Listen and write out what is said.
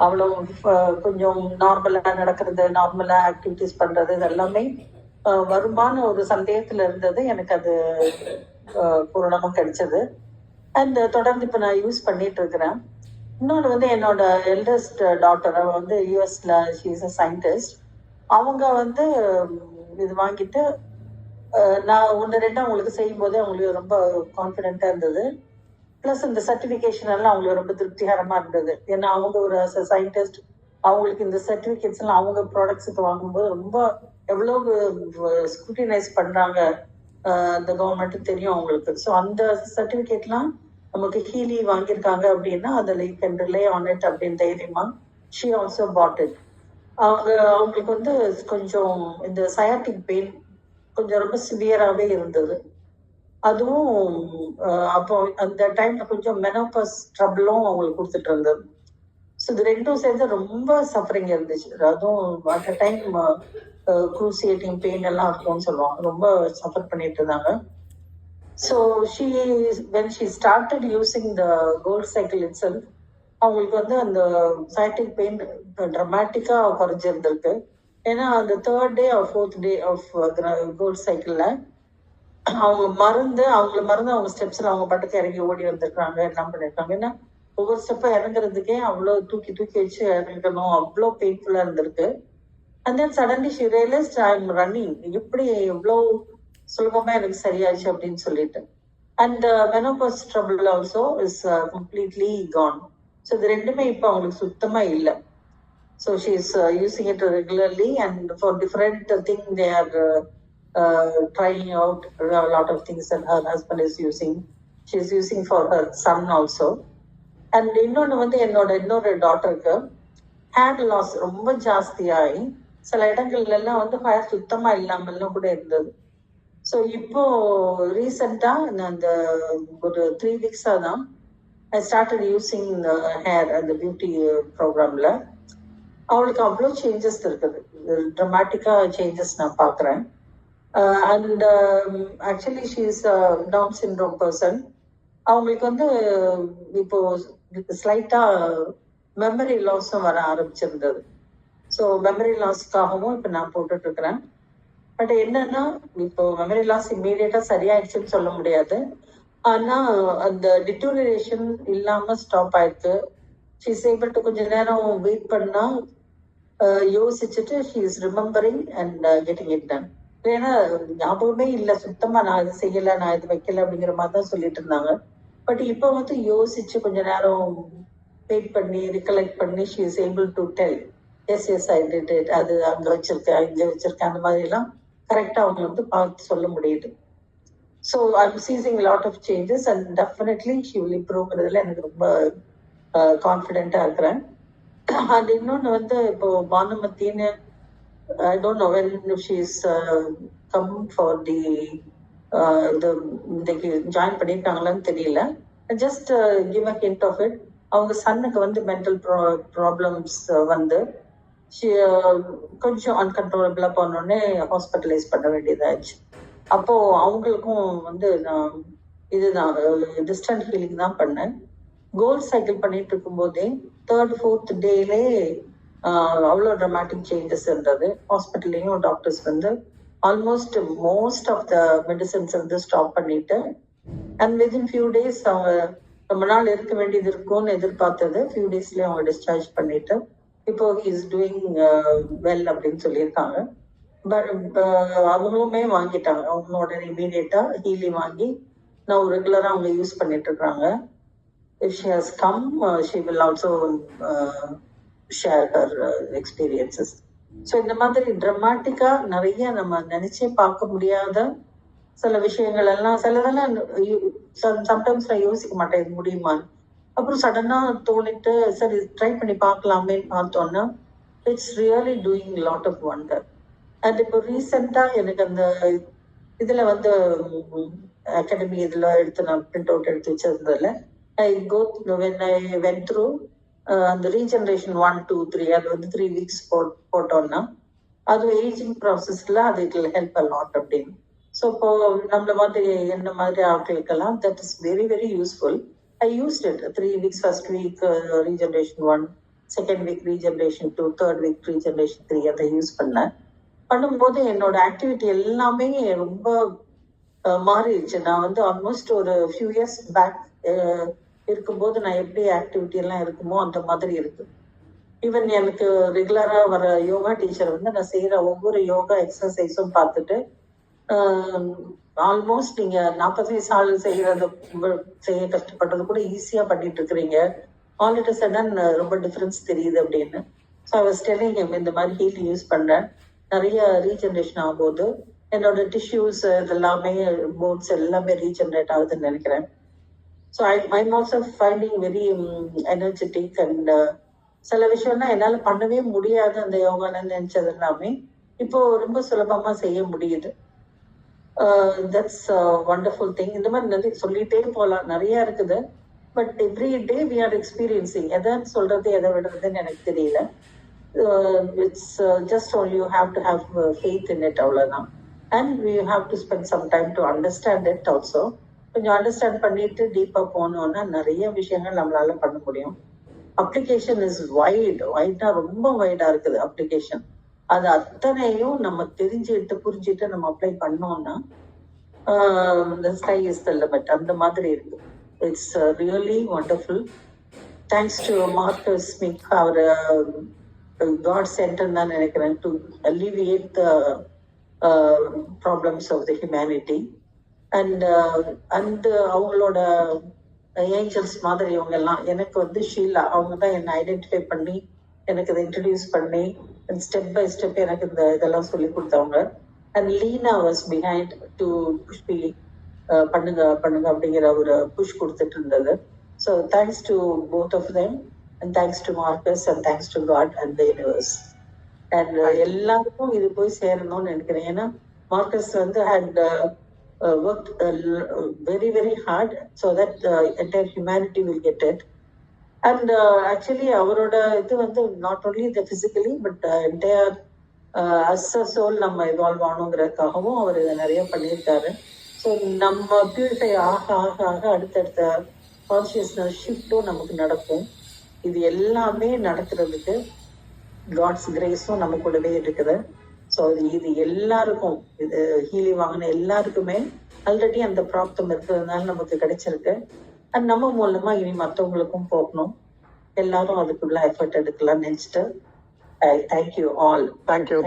அவ்வளோ கொஞ்சம் நார்மலாக நடக்கிறது, நார்மலாக ஆக்டிவிட்டிஸ் பண்ணுறது, இது எல்லாமே வருமான ஒரு சந்தேகத்தில் இருந்தது. எனக்கு அது பூரணமாக கிடைச்சது. அண்ட் தொடர்ந்து இப்போ நான் யூஸ் பண்ணிட்டு இருக்கிறேன். இன்னொன்று வந்து என்னோட எல்டஸ்ட் டாக்டர், அவள் வந்து யூஎஸ்ல ஷீ இஸ் அ சயின்டிஸ்ட். அவங்க வந்து இது வாங்கிட்டு நான் ஒன்று ரெண்டு அவங்களுக்கு செய்யும் போதே அவங்களுக்கு ரொம்ப கான்ஃபிடென்ட்டாக இருந்தது. ப்ளஸ் இந்த சர்டிஃபிகேஷன் எல்லாம் அவங்களுக்கு ரொம்ப திருப்திகரமாக இருந்தது. ஏன்னா அவங்க ஒரு சயின்டிஸ்ட், அவங்களுக்கு இந்த சர்டிஃபிகேட்ஸ் எல்லாம் அவங்க ப்ராடக்ட்ஸுக்கு வாங்கும்போது ரொம்ப எவ்வளோ ஸ்க்ரூட்டினைஸ் பண்ணுறாங்க இந்த கவர்மெண்ட்டு தெரியும் அவங்களுக்கு. ஸோ அந்த சர்டிஃபிகேட்லாம் நமக்கு ஹீலி வாங்கியிருக்காங்க அப்படின்னா அதில் you can relay on it அப்படின்னு தைரியமா ஷீ ஆல்சோ பாட் இட். அவங்களுக்கு வந்து கொஞ்சம் இந்த சயாட்டிக் பெயின் கொஞ்சம் ரொம்ப சிவியராகவே இருந்தது. அதுவும் அப்போ அந்த டைம்ல கொஞ்சம் மெனோபாஸ் ட்ரபிளும் அவங்களுக்கு கொடுத்துட்டு இருந்தது. ஸோ இது ரெண்டும் சேர்ந்து ரொம்ப சஃபரிங் இருந்துச்சு. அதுவும் அந்த டைம் க்ரூசியேட்டிங் பெயின் எல்லாம் இருக்கும்னு சொல்லுவாங்க. ரொம்ப சஃபர் பண்ணிட்டு இருந்தாங்க. So when she started using the cold cycle itself, அவங்களுக்கு வந்து அந்த சைட்டிக் பெயின் ட்ரமாட்டிக்காக குறைஞ்சிருந்திருக்கு. ஏன்னா அந்த 3rd day or 4th day of cold சைக்கிளில் அவங்க அவங்க ஸ்டெப்ஸில் அவங்க பாட்டுக்கு இறங்கி ஓடி வந்திருக்காங்க, எல்லாம் பண்ணியிருக்காங்க. ஏன்னா ஒவ்வொரு ஸ்டெப்பை இறங்குறதுக்கே அவ்வளோ தூக்கி வச்சு இறங்கணும், அவ்வளோ பெயின்ஃபுல்லாக இருந்திருக்கு. And then suddenly she realised I am running, எப்படி எவ்வளோ சுலபமாக எனக்கு சரியாச்சு அப்படின்னு சொல்லிட்டு. And menopause trouble also is completely gone. So இது ரெண்டுமே இப்போ அவங்களுக்கு சுத்தமாக இல்லை. So she is using it regularly and for different thing they are trying out a lot of things that her husband is using. She is using for her son also. And இன்னொன்று வந்து இன்னொரு டாட்டருக்கு hair loss ரொம்ப ஜாஸ்தியாகி சில இடங்கள்ல எல்லாம் வந்து hair சுத்தமாக இல்லாமல்லாம் கூட இருந்தது. ஸோ இப்போ ரீசெண்டாக நான் அந்த ஒரு 3 weeks தான் ஐ ஸ்டார்டட் யூஸிங் ஹேர் அந்த பியூட்டி ப்ரோக்ராமில். அவளுக்கு அவ்வளோ சேஞ்சஸ் இருக்குது, ட்ரமாட்டிக்காக சேஞ்சஸ் நான் பார்க்குறேன். And actually she is Down syndrome person. அவங்களுக்கு வந்து இப்போ ஸ்லைட்டாக மெமரி லாஸும் வர ஆரம்பிச்சிருந்தது. ஸோ மெமரி லாஸ்க்காகவும் இப்போ நான் போட்டுட்ருக்கிறேன். பட் என்னன்னா இப்போ மெமரி லாஸ் இம்மீடியட்டாக சரியாயிடுச்சுன்னு சொல்ல முடியாது. ஆனால் அந்த டிட்டோரியேஷன் இல்லாமல் ஸ்டாப் ஆயிருக்கு. ஷீ இஸ் ஏபிள் டு கொஞ்சம் நேரம் வெயிட் பண்ணால் யோசிச்சுட்டு she is remembering and getting it done. ஏன்னா ஞாபகமே இல்லை சுத்தமாக, நான் இது செய்யலை, நான் இது வைக்கல அப்படிங்கிற மாதிரி தான் சொல்லிட்டு இருந்தாங்க. பட் இப்போ வந்து யோசிச்சு கொஞ்ச நேரம் வெயிட் பண்ணி ரிகலெக்ட் பண்ணி she is able to tell yes I did it, அது அங்கே வச்சிருக்கேன் இங்கே வச்சிருக்கேன், அந்த மாதிரிலாம் கரெக்டாக அவங்க வந்து பார்த்து சொல்ல முடியுது. So I am seeing lot of changes and definitely she will இம்ப்ரூவ்ங்கிறதுல எனக்கு ரொம்ப கான்ஃபிடென்ட்டாக இருக்கிறேன். அண்ட் இன்னொன்று வந்து இப்போ பானுமத்தின்னு I don't know when she's come for the join பண்ணிருக்காங்களான்னு தெரியல. Just give a hint of it. அவங்க சன்னுக்கு வந்து மென்டல் ப்ராப்ளம்ஸ் வந்து கொஞ்சம் அன்கண்ட்ரோலபிளாக போனோடனே ஹாஸ்பிட்டலைஸ் பண்ண வேண்டியதாச்சு. அப்போது அவங்களுக்கும் வந்து நான் இதுதான் டிஸ்டன்ட் ஹீலிங் தான் பண்ணேன். கோல்ட் சைக்கிள் பண்ணிட்டு இருக்கும்போதே 3rd 4th டேலே அவ்வளோ ட்ரமாட்டிக் சேஞ்சஸ் இருந்தது. ஹாஸ்பிட்டல்லையும் டாக்டர்ஸ் வந்து almost most of the medicines வந்து ஸ்டாப் பண்ணிட்டு அண்ட் வித்தின் ஃபியூ டேஸ் அவங்க ரொம்ப நாள் இருக்க வேண்டியது இருக்கும்னு எதிர்பார்த்தது ஃபியூ டேஸ்லேயே அவங்க டிஸ்சார்ஜ் பண்ணிட்டு இப்போ இஸ் டூயிங் வெல் அப்படின்னு சொல்லியிருக்காங்க. பட் அவங்களுமே வாங்கிட்டாங்க, அவங்களோட இமீடியட்டாக ஹீலி வாங்கி நான் ரெகுலராக அவங்க யூஸ் பண்ணிட்டு இருக்கிறாங்க. If she has come she will also share her experiences. So இந்த மாதிரி ட்ரமாட்டிக்காக நிறைய நம்ம நினச்சே பார்க்க முடியாத சில விஷயங்கள் எல்லாம் சிலதெல்லாம் சம்டைம்ஸ் நான் யோசிக்க மாட்டேன் இது முடியுமான்னு. அப்புறம் சடனாக தோணிட்டு சரி ட்ரை பண்ணி பார்க்கலாமேன்னு பார்த்தோன்னா it's really doing lot of wonder. And இப்போ ரீசெண்டாக எனக்கு அந்த இதில் வந்து அகாடமி இதில் எடுத்து நான் பிரிண்ட் அவுட் எடுத்து வச்சிருந்ததில்ல I go when I went through அந்த ரீஜென்ரேஷன் 1 2 3 அது வந்து 3 weeks போட்டோம்னா அது ஏஜிங் ப்ராசஸில் அது it will help a lot அப்படின்னு. ஸோ இப்போ நம்மள மாதிரி என்ன மாதிரி ஆட்களுக்கெல்லாம் that is very very useful. I used it 3 weeks first week regeneration 1, second week regeneration 2, third week regeneration 3 அதை யூஸ் பண்ணேன். பண்ணும்போது என்னோட ஆக்டிவிட்டி எல்லாமே ரொம்ப மாறிடுச்சு. நான் வந்து ஆல்மோஸ்ட் ஒரு ஃபியூ இயர்ஸ் பேக் இருக்கும்போது நான் எப்படி ஆக்டிவிட்டி எல்லாம் இருக்குமோ அந்த மாதிரி இருக்கு. ஈவன் எனக்கு ரெகுலரா வர யோகா டீச்சர் வந்து நான் செய்யற ஒவ்வொரு யோகா எக்ஸசைஸும் பார்த்துட்டு ஆல்மோஸ்ட் நீங்க 40 வயசு ஆளு செய்ய கஷ்டப்பட்டது கூட ஈஸியா பண்ணிட்டு இருக்கிறீங்க. ஆல் இட் சடன் ரொம்ப டிஃபரன்ஸ் தெரியுது அப்படின்னு. So I was telling him இந்த மாதிரி ஹீல் யூஸ் பண்றேன், நிறைய ரீஜெனரேஷன் ஆகும்போது என்னோட டிஷ்யூஸ் எல்லாமே போன்ஸ் எல்லாமே ரீஜெனரேட் ஆகுதுன்னு நினைக்கிறேன். So I'm also finding very energetic and சில விஷயம்னா என்னால் பண்ணவே முடியாது அந்த யோகான்னு நினைச்சது எல்லாமே இப்போ ரொம்ப சுலபமா செய்ய முடியுது. That's wonderful thing. இந்த மாதிரி சொல்லிட்டே போகலாம், நிறைய இருக்குது. But every day we are experiencing. எதை சொல்றது எதை விடுறதுன்னு எனக்கு தெரியல. It's just you have to have faith in it, அவ்வளோதான். And we have to spend some time to understand it also. கொஞ்சம் அண்டர்ஸ்டாண்ட் பண்ணிட்டு டீப்பாக போனோன்னா நிறைய விஷயங்கள் நம்மளால பண்ண முடியும். அப்ளிகேஷன் இஸ் வைடா ரொம்ப வைடா இருக்குது அப்ளிகேஷன். அது அத்தனையும் நம்ம தெரிஞ்சுட்டு புரிஞ்சுட்டு நம்ம அப்ளை பண்ணோம்னா the sky is the limit, அந்த மாதிரி இருக்கு. It's really wonderful. Thanks to Marcus Smith, அவர் காட் சென்டர் தான் நினைக்கிறேன், to alleviate the problems of the humanity. And அவங்களோட ஏஞ்சல்ஸ் மாதிரி இவங்க எல்லாம் எனக்கு வந்து ஷீலா அவங்க தான் என்னை ஐடென்டிஃபை பண்ணி எனக்கு இதை இன்ட்ரடியூஸ் பண்ணி ஸ்டெப் பை ஸ்டெப் எனக்கு இந்த இதெல்லாம் சொல்லி கொடுத்தவங்க. And Leena was behind to push me, பண்ணுங்க பண்ணுங்க அப்படிங்கிற ஒரு புஷ் கொடுத்துட்டு இருந்தது. So thanks to both of them and thanks to Marcus and thanks to God and the universe. And எல்லாருக்கும் இது போய் சேரணும்னு நினைக்கிறேன். ஏன்னா மார்க்கஸ் வந்து had worked very very hard so that the entire humanity will get it. And actually அவரோட இது வந்து not only the physically but entire as a soul நம்ம evolve ஆகணுங்கிறதுக்காகவும் அவர் இதை நிறைய பண்ணியிருக்காரு. ஸோ நம்ம பியூரிஃபை ஆக ஆக ஆக அடுத்தடுத்த கான்சியஸ்னஸ் ஷிஃப்ட்டும் நமக்கு நடக்கும். இது எல்லாமே நடக்கிறதுக்கு காட்ஸ் கிரேஸும் நம்ம கூடவே இருக்குது. ஸோ இது எல்லாருக்கும், இது ஹீலி வாங்கின எல்லாருக்குமே ஆல்ரெடி அந்த பிராப்தம் இருக்கிறதுனால நமக்கு கிடைச்சிருக்கு. அது நம்ம மூலமா இனி மற்றவங்களுக்கும் போகணும். எல்லாரும் அதுக்குள்ள எஃபர்ட் எடுக்கலாம்னு நினைச்சிட்டு தேங்க்யூ ஆல். தேங்க்யூ.